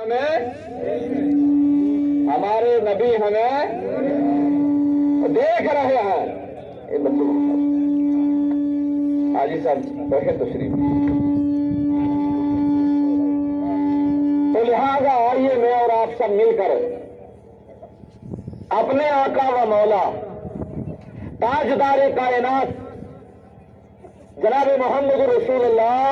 ہمیں ہمارے نبی ہمیں دیکھ رہے ہیں. یہ بچوں کو حاجی صاحب بیٹھے تشریف. تو لہذا آئیے میں اور آپ سب مل کر اپنے آقا و مولا تاجدار کائنات جناب محمد رسول اللہ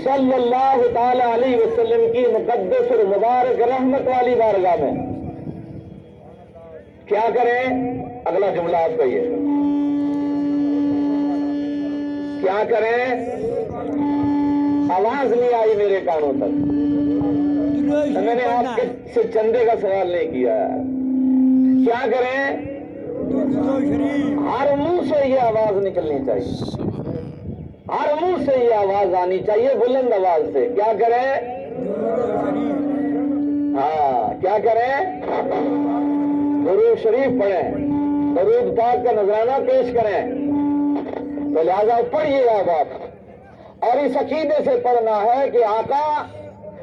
صلی اللہ تعالی علیہ وسلم کی مقدس اور مبارک رحمت والی بارگاہ میں کیا کریں؟ اگلا جملہ آپ کہیے. کیا کریں؟ آواز نہیں آئی میرے کانوں تک. میں نے آپ سے چندے کا سوال نہیں کیا. کیا کریں؟ ہر منہ سے یہ آواز نکلنی چاہیے. ہر منہ سے یہ آواز آنی چاہیے بلند آواز سے. کیا کریں؟ ہاں کیا کریں؟ درود شریف پڑھیں, درود پاک کا نذرانہ پیش کریں. تو لہذا پڑھیے آپ اور اس عقیدے سے پڑھنا ہے کہ آقا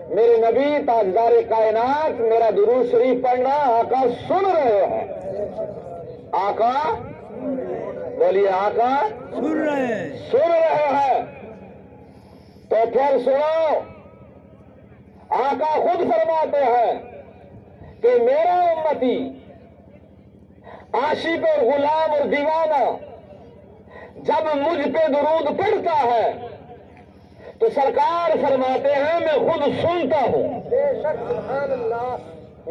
میرے نبی تاجدار کائنات میرا درود شریف پڑھنا آقا سن رہے ہیں. آقا بولیے, آقا سن رہے ہیں. تو پھر سنو, آقا خود فرماتے ہیں کہ میرا امتی عاشق اور غلام اور دیوانہ جب مجھ پہ درود پڑھتا ہے تو سرکار فرماتے ہیں میں خود سنتا ہوں.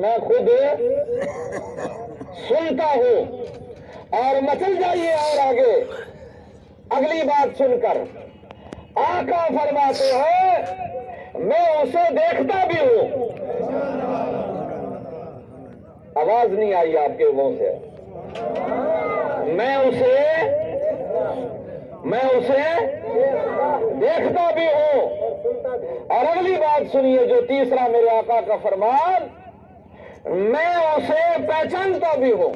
میں خود سنتا ہوں. اور مچل جائیے اور آگے اگلی بات سن کر آقا فرماتے ہیں میں اسے دیکھتا بھی ہوں. آواز نہیں آئی آپ کے منہ سے. میں اسے دیکھتا بھی ہوں. اور اگلی بات سنیے جو تیسرا میرے آقا کا فرمان, میں اسے پہچانتا بھی ہوں.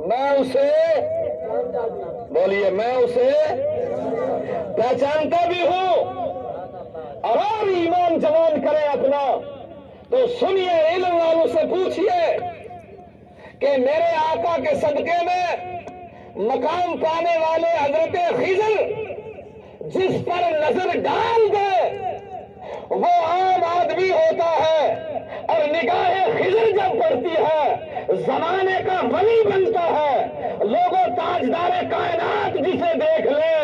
میں اسے بولیے, میں اسے پہچانتا بھی ہوں. اور ایمان جوان کرے اپنا تو سنیے, علم والوں سے پوچھئے کہ میرے آقا کے صدقے میں مقام پانے والے حضرت خضر جس پر نظر ڈال دے وہ عام آدمی ہوتا ہے, اور نگاہ خضر جب پڑتی ہے زمانے کا ولی بنتا ہے. لوگوں تاجدار کائنات جسے دیکھ لے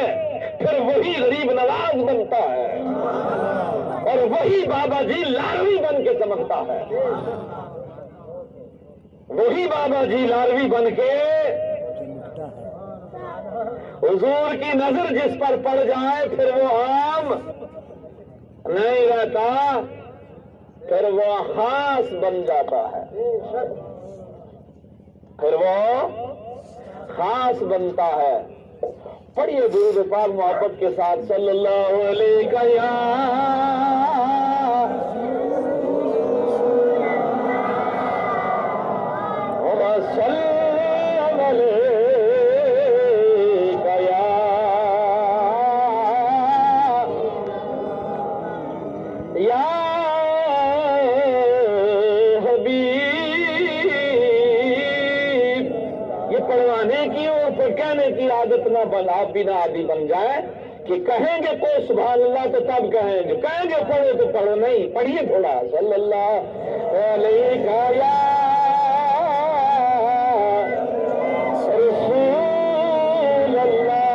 پھر وہی غریب نواز بنتا ہے, اور وہی بابا جی لاروی بن کے چمکتا ہے. وہی بابا جی لاروی بن کے حضور کی نظر جس پر پڑ جائے پھر وہ عام نہیں رہتا, پھر وہ خاص بن جاتا ہے. پھر وہ خاص بنتا ہے. پڑھیے درود پاک محبت کے ساتھ صلی اللہ علیہ کی عادت نہ بن, آپ بھی نہ عادی بن جائیں کہ کہیں گے کوئی سبحان اللہ تو تب کہیں گے پڑھو تو پڑھو نہیں. پڑھیے تھوڑا صلی اللہ علیہ رسول اللہ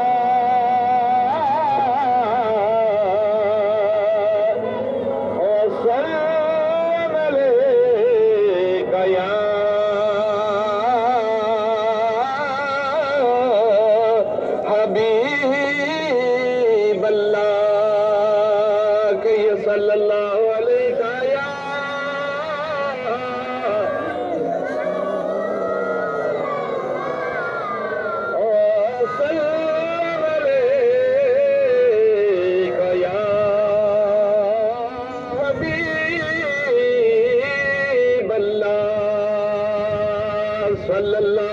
وسلم علیہ یا حبیب اللہ کہ صلی اللہ علیہ یا وسلم علیہ یا حبیب اللہ صلی اللہ.